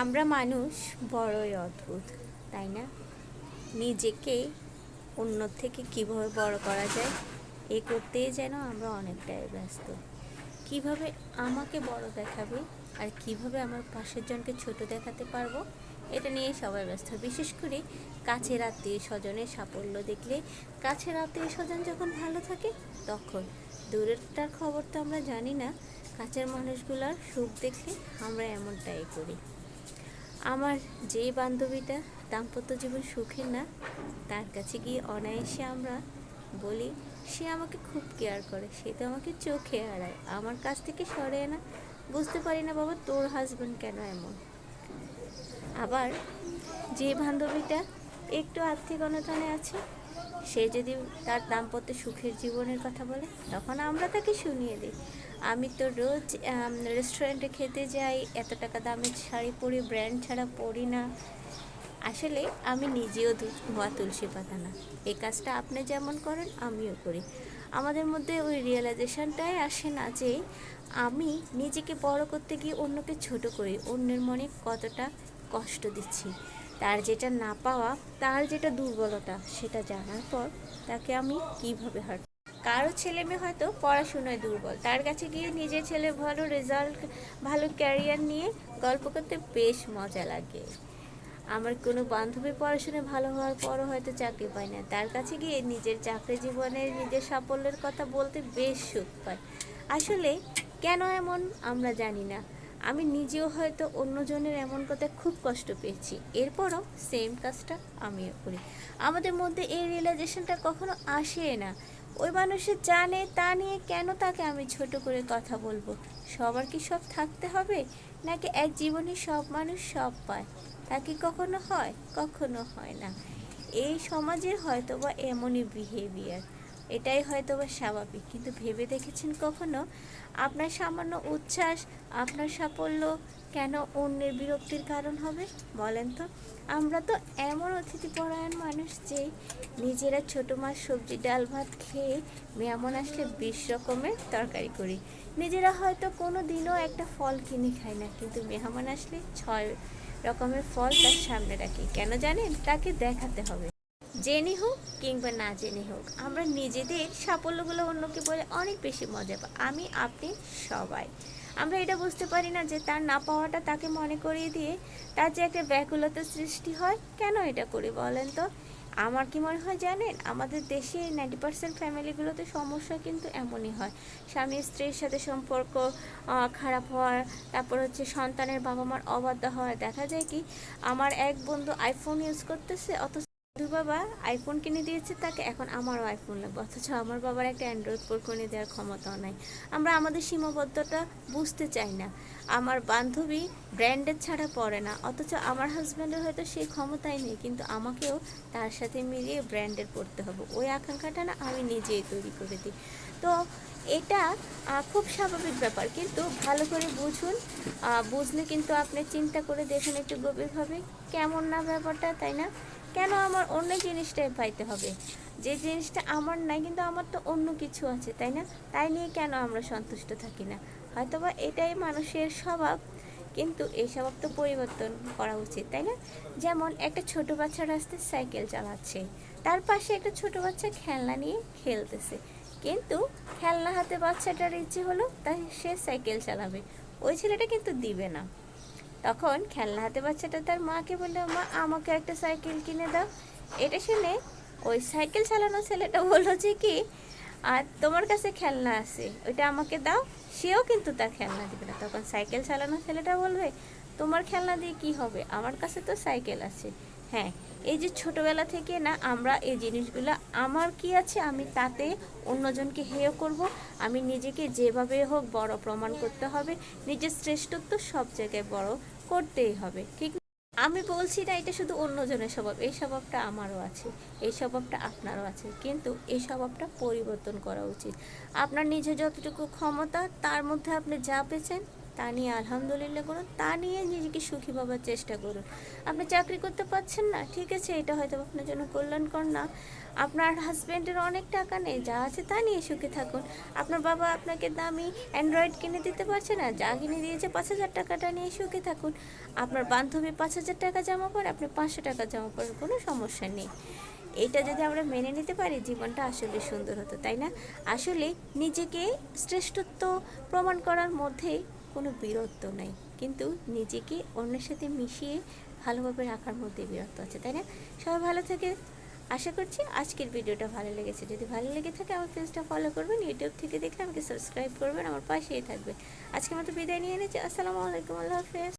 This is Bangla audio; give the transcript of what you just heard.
আমরা মানুষ বড়ই অদ্ভুত, তাই না? নিজেকে অন্যর থেকে কিভাবে বড় করা যায় এ করতেই যেন আমরা অনেকটাই ব্যস্ত। কিভাবে আমাকে বড় দেখাবে আর কিভাবে আমার পাশের জনকে ছোট দেখাতে পারবো, এটা নিয়ে সবাই ব্যস্ত। বিশেষ করে কাছের আত্মীয় স্বজনের সাফল্য দেখলে, কাছের আত্মীয় স্বজন যখন ভালো থাকে তখন দূরেরটার খবর তো আমরা জানি না, কাছের মানুষগুলোর সুখ দেখলে আমরা এমনটাই করি। আমার যে বান্ধবীটা দাম্পত্য জীবন সুখের না, তার কাছে গিয়ে অনায়াসে আমরা বলি সে আমাকে খুব কেয়ার করে, সে তো আমাকে চোখে হারায়, আমার কাছ থেকে সরে না। বুঝতে পারি না বাবা, তোর হাজব্যান্ড কেন এমন। আবার যে বান্ধবীটা একটু আর্থিক অনটনে আছে, সে যদি তার দাম্পত্য সুখের জীবনের কথা বলে, তখন আমরা তাকে শুনিয়ে দিই আমি তো রোজ রেস্টুরেন্টে খেতে যাই, এত টাকা দামের শাড়ি পরি, ব্র্যান্ড ছাড়া পরি না। আসলে আমি নিজেও ধোয়া তুলসী পাতা না। এই কাজটা আপনি যেমন করেন আমিও করি। আমাদের মধ্যে ওই রিয়েলাইজেশনটাই আসে না যে আমি নিজেকে বড় করতে গিয়ে অন্যকে ছোট করি, অন্যের মনে কতটা কষ্ট দিচ্ছি। তার যেটা না পাওয়া, তার যেটা দুর্বলতা, সেটা জানার পর তাকে আমি কিভাবে হার। কারো ছেলে মেয়ে হয়তো পড়াশোনায় দুর্বল, তার কাছে গিয়ে নিজের ছেলে ভালো রেজাল্ট, ভালো ক্যারিয়ার নিয়ে গল্প করতে বেশ মজা লাগে। আমার কোনো বান্ধবী পড়াশোনায় ভালো হওয়ার পরও হয়তো চাকরি পায় না, তার কাছে গিয়ে নিজের চাকরি জীবনের, নিজের সাফল্যের কথা বলতে বেশ সুখ পায়। আসলে কেন এমন আমরা জানি না। আমি নিজেও হয়তো অন্যজনের এমন কথা খুব কষ্ট পেয়েছি, এরপরও সেম কাজটা আমিও করি। আমাদের মধ্যে এই রিয়েলাইজেশনটা কখনো আসে না। ওই মানুষের জানে তা নিয়ে কেন তাকে আমি ছোট করে কথা বলবো। সবার কি সব থাকতে হবে, নাকি এক জীবনে সব মানুষ সব পায়? তা কি কখনো হয়? কখনো হয় না। এই সমাজের হয়তোবা এমনই বিহেভিয়ার, এটাই হয়তোবা স্বাভাবিক। কিন্তু ভেবে দেখেছেন কখনো আপনার সামান্য উচ্ছ্বাস, আপনার সাফল্য কেন অন্যের বিরক্তির কারণ হবে? বলেন তো। আমরা তো এমন অতিথিপরায়ণ মানুষ যে নিজেরা ছোটো মাছ, সবজি, ডাল ভাত খেয়ে মেহমান আসলে 20 রকমের তরকারি করি। নিজেরা হয়তো কোনো দিনও একটা ফল কিনে খাই না, কিন্তু মেহমান আসলে 6 রকমের ফল তার সামনে রাখি। কেন জানেন? তাকে দেখাতে হবে। জেনে হোক কিংবা না জেনে হোক, আমরা নিজেদের সাফল্যগুলো অন্যকে বলে অনেক বেশি মজা পাই। আমি, আপনি, সবাই। আমরা এটা বুঝতে পারি না যে তার না পাওয়াটা তাকে মনে করিয়ে দিয়ে তার যে একটা ব্যাকুলতা সৃষ্টি হয়। কেন এটা করি বলেন তো? আমার কি মনে হয় জানেন, আমাদের দেশে 90% ফ্যামিলিগুলোতে সমস্যা কিন্তু এমনই হয়। স্বামী স্ত্রীর সাথে সম্পর্ক খারাপ হওয়ার, তারপর হচ্ছে সন্তানের বাবা মার অবাধ্য হওয়ার। দেখা যায় কি, আমার এক বন্ধু আইফোন ইউজ করতেছে, অথচ দুই বাবা আইফোন কিনে দিয়েছে তাকে, এখন আমারও আইফোন লাগবে, অথচ আমার বাবার একটা অ্যান্ড্রয়েড ফোন কিনে দেওয়ার ক্ষমতাও নাই। আমরা আমাদের সীমাবদ্ধতা বুঝতে চাই না। আমার বান্ধবী ব্র্যান্ডের ছাড়া পড়ে না, অথচ আমার হাজব্যান্ডের হয়তো সেই ক্ষমতাই নেই, কিন্তু আমাকেও তার সাথে মিলিয়ে ব্র্যান্ডের পড়তে হবে। ওই আকাঙ্ক্ষাটা না আমি নিজেই তৈরি করে দিই। তো এটা খুব স্বাভাবিক ব্যাপার, কিন্তু ভালো করে বুঝুন। বুঝলে কিন্তু আপনি চিন্তা করে দেখুন একটু গভীরভাবে, কেমন না ব্যাপারটা, তাই না? কেন আমার অন্য জিনিসটাই পাইতে হবে? যে জিনিসটা আমার নাই, কিন্তু আমার তো অন্য কিছু আছে, তাই না? তাই নিয়ে কেন আমরা সন্তুষ্ট থাকি না? হয়তোবা এটাই মানুষের স্বভাব, কিন্তু এই স্বভাব তো পরিবর্তন করা উচিত, তাই না? যেমন একটা ছোট বাচ্চা রাস্তায় সাইকেল চালাচ্ছে, তার পাশে একটা ছোট বাচ্চা খেলনা নিয়ে খেলতেছে, কিন্তু খেলনা হাতে বাচ্চাটার ইচ্ছে হলো তাই সে সাইকেল চালাবে, ওই ছেলেটা কিন্তু দিবে না। তখন খেলনা হাতে বাচ্চাটা তার মাকে বললো, মা আমাকে একটা সাইকেল কিনে দাও। এটা শুনে ওই সাইকেল চালানো ছেলেটা বললো যে কি, আর তোমার কাছে খেলনা আছে, ওইটা আমাকে দাও। সেও কিন্তু তার খেলনা দিবে না। তখন সাইকেল চালানো ছেলেটা বলবে, তোমার খেলনা দিয়ে কি হবে, আমার কাছে তো সাইকেল আছে। হ্যাঁ, এই যে ছোটবেলা থেকে না আমরা এই জিনিসগুলো, আমার কি আছে আমি তাতে অন্যজনকে হেয় করব, আমি নিজেকে যেভাবে হোক বড় প্রমাণ করতে হবে, নিজের শ্রেষ্ঠত্ব সব জায়গায় বড় করতেই হবে, ঠিক? আমি বলছি না এটা শুধু অন্যজনের স্বভাব, এই স্বভাবটা আমারও আছে, এই স্বভাবটা আপনারও আছে, কিন্তু এই স্বভাবটা পরিবর্তন করা উচিত। আপনার নিজের যতটুকু ক্ষমতা, তার মধ্যে আপনি যা পেয়েছেন তা নিয়ে আলহামদুলিল্লাহ করুন, তা নিয়ে নিজেকে সুখী পাবার চেষ্টা করুন। আপনি চাকরি করতে পারছেন না, ঠিক আছে, এটা হয়তো আপনার জন্য কল্যাণকর না। আপনার হাজব্যান্ডের অনেক টাকা নেই, যা আছে তা নিয়ে সুখী থাকুন। আপনার বাবা আপনাকে দামি অ্যান্ড্রয়েড কিনে দিতে পারছে না, যা কিনে দিয়েছে 5,000 টাকাটা নিয়ে সুখী থাকুন। আপনার বান্ধবী 5,000 টাকা জমা করে, আপনি 500 টাকা জমা করেন, কোনো সমস্যা নেই। এটা যদি আমরা মেনে নিতে পারি, জীবনটা আসলে সুন্দর হতো, তাই না? আসলে নিজেকে শ্রেষ্ঠত্ব প্রমাণ করার মধ্যে কোনো বীরত্ব নেই, কিন্তু নিজেকে অন্যের সাথে মিশিয়ে ভালোভাবে রাখার মধ্যে বীরত্ব আছে, তাই না? সবাই ভালো থাকে, আশা করছি আজকের ভিডিওটা ভালো লেগেছে। যদি ভালো লেগে থাকে আমার পেজটা ফলো করবেন, ইউটিউব থেকে দেখলে আমাকে সাবস্ক্রাইব করবেন, আমার পাশেই থাকবে। আজকে মতো বিদায় নিয়ে নিচ্ছি। আসসালামু আলাইকুম, আল্লাহ হাফেজ।